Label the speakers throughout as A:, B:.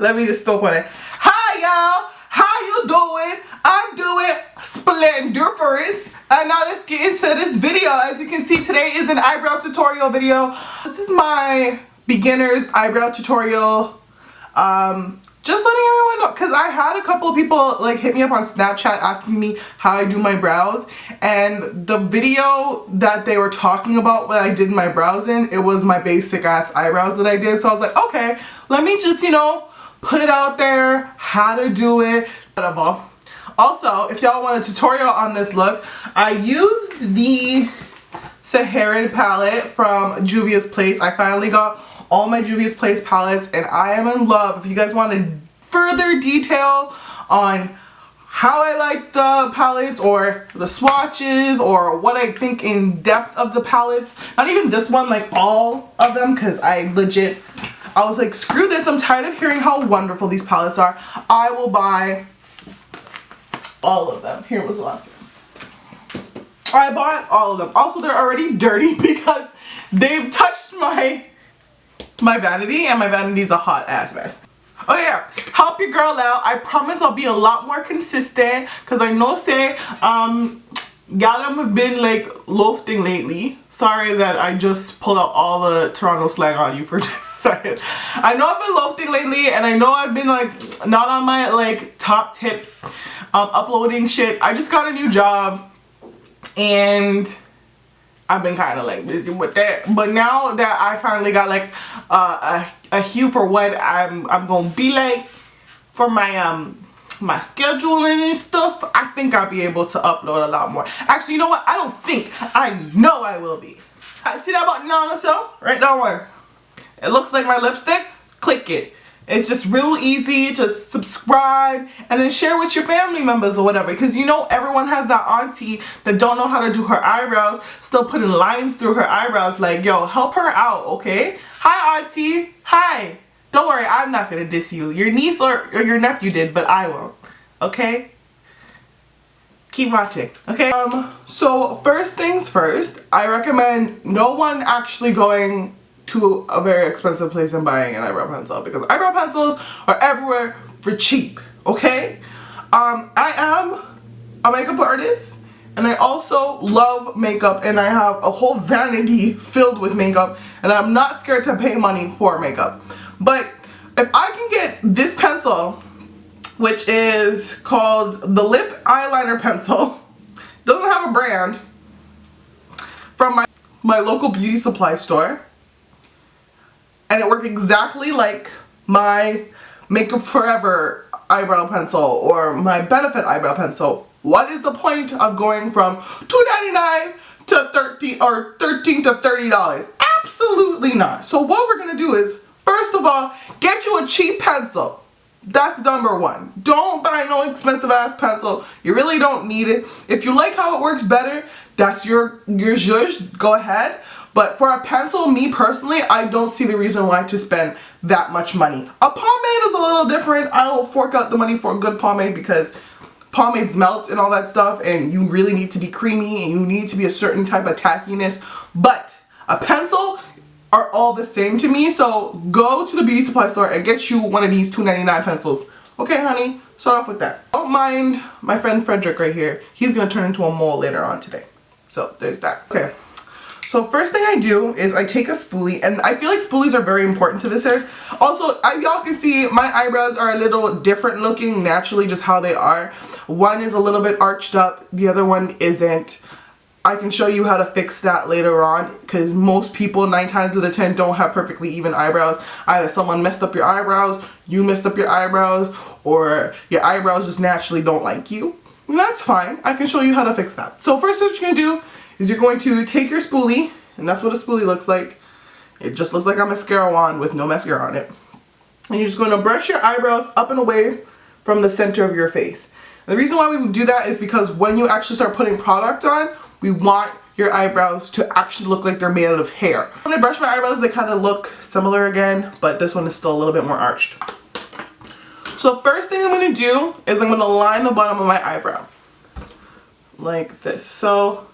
A: Let me just stop on it. Hi y'all, how you doing? I'm doing splendiferous. And now let's get into this video. As you can see, today is an eyebrow tutorial video. This is my beginner's eyebrow tutorial. Just letting everyone know, because I had a couple of people like hit me up on Snapchat asking me how I do my brows, and the video that they were talking about what I did my brows in, it was my basic ass eyebrows that I did. So I was like, okay, let me just, you know, put it out there, how to do it, whatever. Also, if y'all want a tutorial on this look, I used the Saharan palette from Juvia's Place. I finally got all my Juvia's Place palettes and I am in love. If you guys want a further detail on how I like the palettes or the swatches or what I think in depth of the palettes, not even this one, like all of them, because I was like, screw this, I'm tired of hearing how wonderful these palettes are. I will buy all of them. Here was the last one. I bought all of them. Also, they're already dirty because they've touched my vanity, and my vanity is a hot ass mess. Oh yeah, help your girl out. I promise I'll be a lot more consistent, because I know say y'all have been like loafing lately. Sorry that I just pulled out all the Toronto slang on you for a second. I know I've been loafing lately, and I know I've been like not on my like top tip uploading shit. I just got a new job and I've been kind of like busy with that, but now that I finally got like a hue for what I'm gonna be like for my my scheduling and stuff, I think I'll be able to upload a lot more. Actually, you know what? I don't think, I know I will be. See that button on the cell? Right down where it looks like my lipstick? Click it. It's just real easy. Just subscribe and then share with your family members or whatever, because you know everyone has that auntie that don't know how to do her eyebrows, still putting lines through her eyebrows. Like, yo, help her out, okay? Hi auntie. Hi. Don't worry, I'm not gonna diss you. Your niece or your nephew did, but I won't. Okay? Keep watching, okay? So first things first, I recommend no one actually going to a very expensive place and buying an eyebrow pencil, because eyebrow pencils are everywhere for cheap, okay? I am a makeup artist and I also love makeup, and I have a whole vanity filled with makeup, and I'm not scared to pay money for makeup. But if I can get this pencil, which is called the Lip Eyeliner Pencil, doesn't have a brand, from my local beauty supply store, and it worked exactly like my Makeup Forever eyebrow pencil or my Benefit eyebrow pencil, what is the point of going from $2.99 to $13 to $30? Absolutely not. So what we're gonna do is, first of all, get you a cheap pencil. That's number one. Don't buy no expensive ass pencil. You really don't need it. If you like how it works better, that's your zhuzh, go ahead. But for a pencil, me personally, I don't see the reason why to spend that much money. A pomade is a little different. I will fork out the money for a good pomade because pomades melt and all that stuff, and you really need to be creamy and you need to be a certain type of tackiness. But a pencil are all the same to me, so go to the beauty supply store and get you one of these $2.99 pencils. Okay, honey, start off with that. Don't mind my friend Frederick right here. He's gonna turn into a mole later on today. So there's that. Okay. So first thing I do is I take a spoolie, and I feel like spoolies are very important to this hair. Also, y'all can see my eyebrows are a little different looking naturally, just how they are. One is a little bit arched up, the other one isn't. I can show you how to fix that later on, because most people 9 times out of 10 don't have perfectly even eyebrows. Either someone messed up your eyebrows, you messed up your eyebrows, or your eyebrows just naturally don't like you. And that's fine. I can show you how to fix that. So first what you're going to do is you're going to take your spoolie, and that's what a spoolie looks like. It just looks like a mascara wand with no mascara on it. And you're just going to brush your eyebrows up and away from the center of your face. And the reason why we would do that is because when you actually start putting product on, we want your eyebrows to actually look like they're made out of hair. When I brush my eyebrows, they kind of look similar again, but this one is still a little bit more arched. So first thing I'm going to do is I'm going to line the bottom of my eyebrow. Like this. So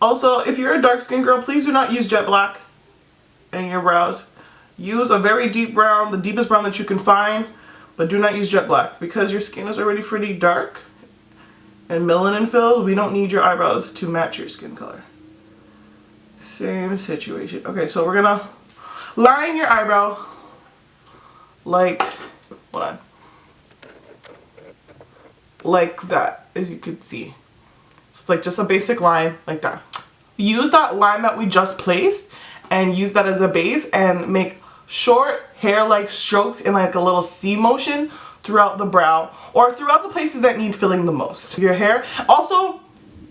A: also, if you're a dark skinned girl, please do not use jet black in your brows. use a very deep brown, the deepest brown that you can find, but do not use jet black because your skin is already pretty dark and melanin filled. We don't need your eyebrows to match your skin color. Same situation. Okay, so we're gonna line your eyebrow like, hold on, like that, as you can see. So it's like just a basic line like that. Use that line that we just placed and use that as a base and make short hair-like strokes in like a little C motion throughout the brow or throughout the places that need filling the most. Your hair. Also,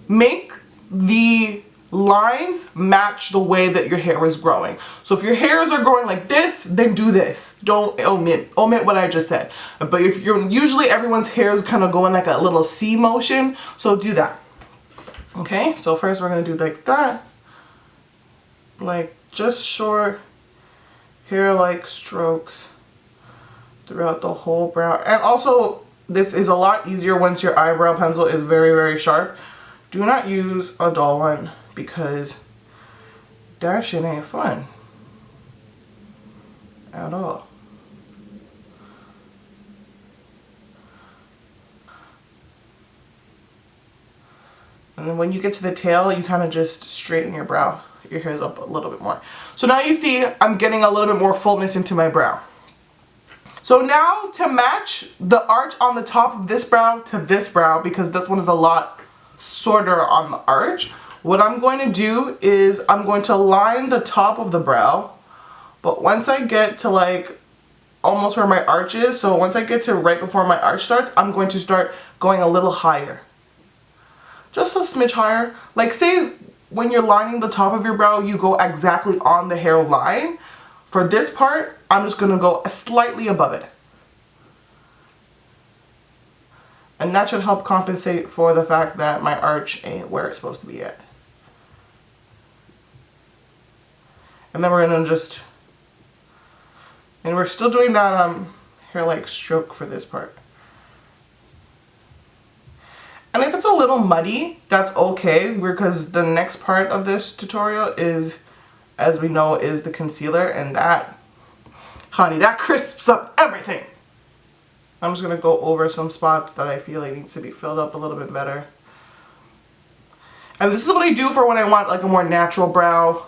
A: make the lines match the way that your hair is growing. So if your hairs are growing like this, then do this. Don't omit what I just said. But if you're, usually everyone's hair is kind of going like a little C motion, so do that. Okay, so first we're gonna do like that, like just short hair-like strokes throughout the whole brow. And also, this is a lot easier once your eyebrow pencil is very, very sharp. Do not use a dull one because that shit ain't fun at all. And then when you get to the tail, you kind of just straighten your brow, your hairs up a little bit more. So now you see I'm getting a little bit more fullness into my brow. So now to match the arch on the top of this brow to this brow, because this one is a lot shorter on the arch, what I'm going to do is I'm going to line the top of the brow, but once I get to like almost where my arch is, so once I get to right before my arch starts, I'm going to start going a little higher. Just a smidge higher. Like say when you're lining the top of your brow, you go exactly on the hairline. For this part, I'm just going to go slightly above it. And that should help compensate for the fact that my arch ain't where it's supposed to be at. And then we're going to just, and we're still doing that hair-like stroke for this part. And if it's a little muddy, that's okay, because the next part of this tutorial is, as we know, is the concealer, and that, honey, that crisps up everything. I'm just going to go over some spots that I feel like needs to be filled up a little bit better. And this is what I do for when I want like a more natural brow.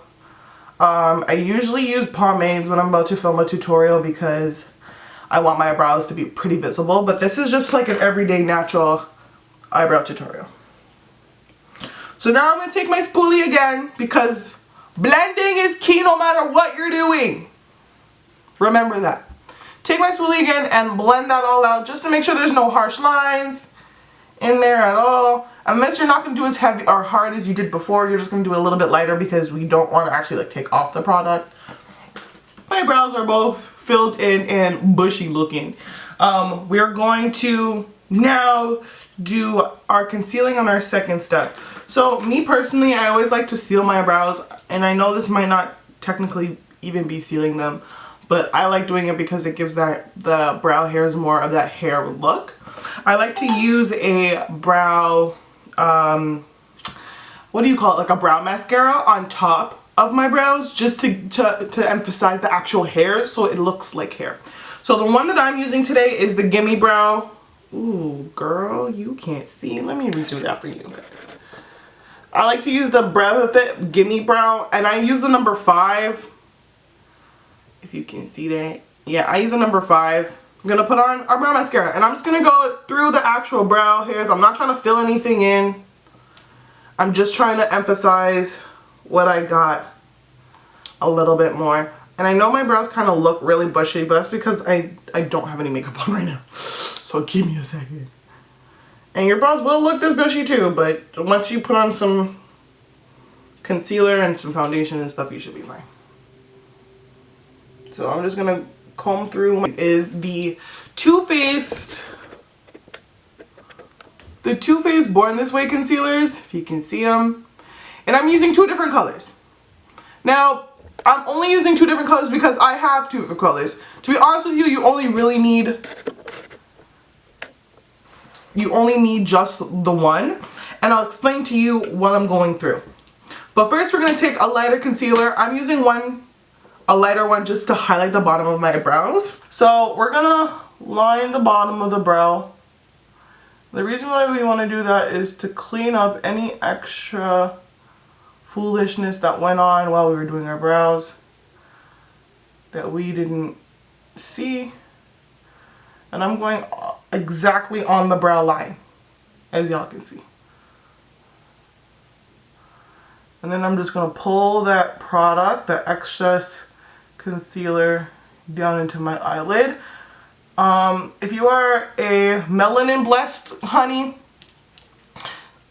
A: I usually use pomades when I'm about to film a tutorial because I want my brows to be pretty visible, but this is just like an everyday natural eyebrow tutorial. So now I'm going to take my spoolie again because blending is key no matter what you're doing. Remember that. Take my spoolie again and blend that all out just to make sure there's no harsh lines in there at all. Unless you're not going to do as heavy or hard as you did before, you're just going to do a little bit lighter because we don't want to actually like take off the product. My brows are both filled in and bushy looking. We're going to now do our concealing on our second step. So me personally, I always like to seal my brows, and I know this might not technically even be sealing them, but I like doing it because it gives that the brow hairs more of that hair look. I like to use a brow, what do you call it, like a brow mascara on top of my brows just to emphasize the actual hairs so it looks like hair. So the one that I'm using today is the Gimme Brow. Ooh, girl, you can't see. Let me redo that for you guys. I like to use the Brow Fit Gimme Brow, and I use the number 5. If you can see that. Yeah, I use the number 5. I'm going to put on our brow mascara, and I'm just going to go through the actual brow hairs. I'm not trying to fill anything in. I'm just trying to emphasize what I got a little bit more. And I know my brows kind of look really bushy, but that's because I don't have any makeup on right now. So give me a second. And your brows will look this bushy too, but once you put on some concealer and some foundation and stuff, you should be fine. So I'm just going to comb through. Is the Too Faced Born This Way concealers, if you can see them. And I'm using 2 different colors. Now, I'm only using 2 different colors because I have 2 different colors. To be honest with you, you only really need just the one, and I'll explain to you what I'm going through. But first we're going to take a lighter concealer. I'm using one a lighter one just to highlight the bottom of my brows. So we're gonna line the bottom of the brow. The reason why we want to do that is to clean up any extra foolishness that went on while we were doing our brows that we didn't see. And I'm going exactly on the brow line, as y'all can see. And then I'm just going to pull that product, that excess concealer, down into my eyelid. If you are a melanin blessed honey,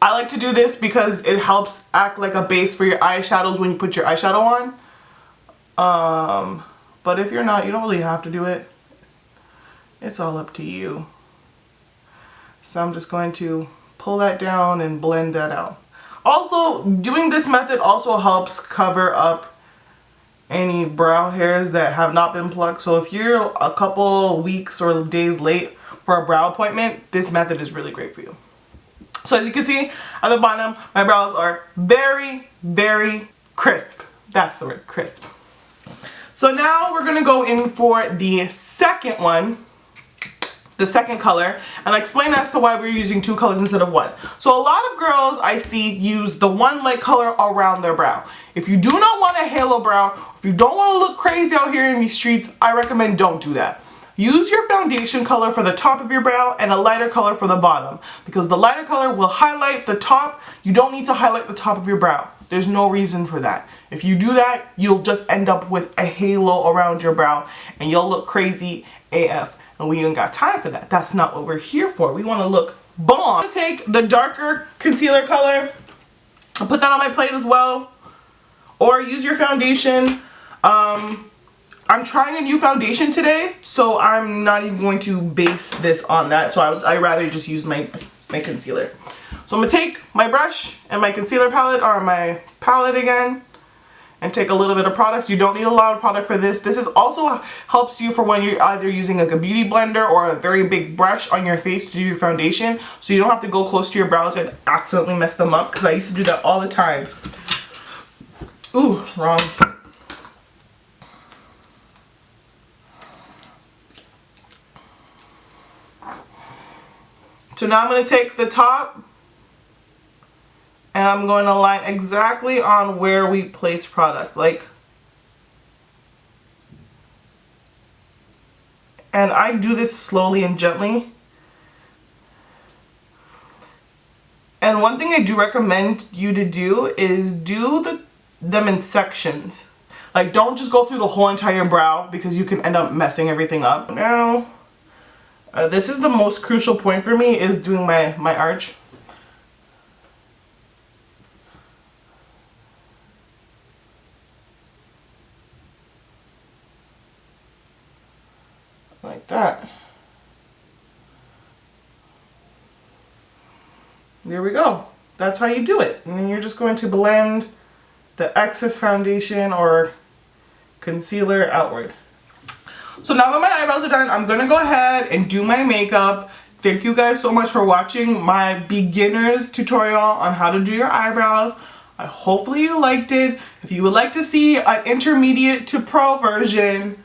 A: I like to do this because it helps act like a base for your eyeshadows when you put your eyeshadow on. But if you're not, you don't really have to do it. It's all up to you. So I'm just going to pull that down and blend that out. Also, doing this method also helps cover up any brow hairs that have not been plucked. So if you're a couple weeks or days late for a brow appointment, this method is really great for you. So as you can see at the bottom, my brows are very, very crisp. That's the word, crisp. So now we're gonna go in for the second one, the second color, and I'll explain as to why we're using two colors instead of one. So a lot of girls I see use the one light color around their brow. If you do not want a halo brow, if you don't want to look crazy out here in these streets, I recommend don't do that. Use your foundation color for the top of your brow and a lighter color for the bottom, because the lighter color will highlight the top. You don't need to highlight the top of your brow. There's no reason for that. If you do that, you'll just end up with a halo around your brow and you'll look crazy AF. And we ain't got time for that. That's not what we're here for. We want to look bomb. I'm gonna take the darker concealer color and put that on my plate as well. Or use your foundation. I'm trying a new foundation today, so I'm not even going to base this on that. So I'd rather just use my concealer. So I'm gonna take my brush and my concealer palette, or my palette again, and take a little bit of product. You don't need a lot of product for this. This is also helps you for when you're either using like a beauty blender or a very big brush on your face to do your foundation, so you don't have to go close to your brows and accidentally mess them up, because I used to do that all the time. Ooh, wrong. So now I'm going to take the top and I'm going to line exactly on where we place product, like, and I do this slowly and gently. And one thing I do recommend you to do is do them in sections. Like, don't just go through the whole entire brow, because you can end up messing everything up. Now, this is the most crucial point for me, is doing my arch. Like that. There we go. That's how you do it. And then you're just going to blend the excess foundation or concealer outward. So now that my eyebrows are done, I'm going to go ahead and do my makeup. Thank you guys so much for watching my beginner's tutorial on how to do your eyebrows. Hopefully you liked it. If you would like to see an intermediate to pro version,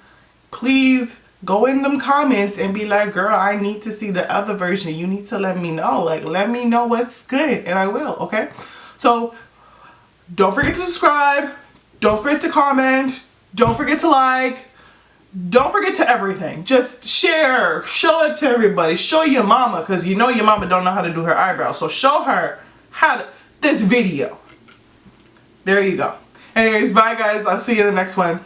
A: please go in them comments and be like, girl, I need to see the other version. You need to let me know. Like, let me know what's good, and I will, okay? So don't forget to subscribe. Don't forget to comment. Don't forget to like. Don't forget to everything. Just share. Show it to everybody. Show your mama, because you know your mama don't know how to do her eyebrows. So show her how to, this video. There you go. Anyways, bye guys. I'll see you in the next one.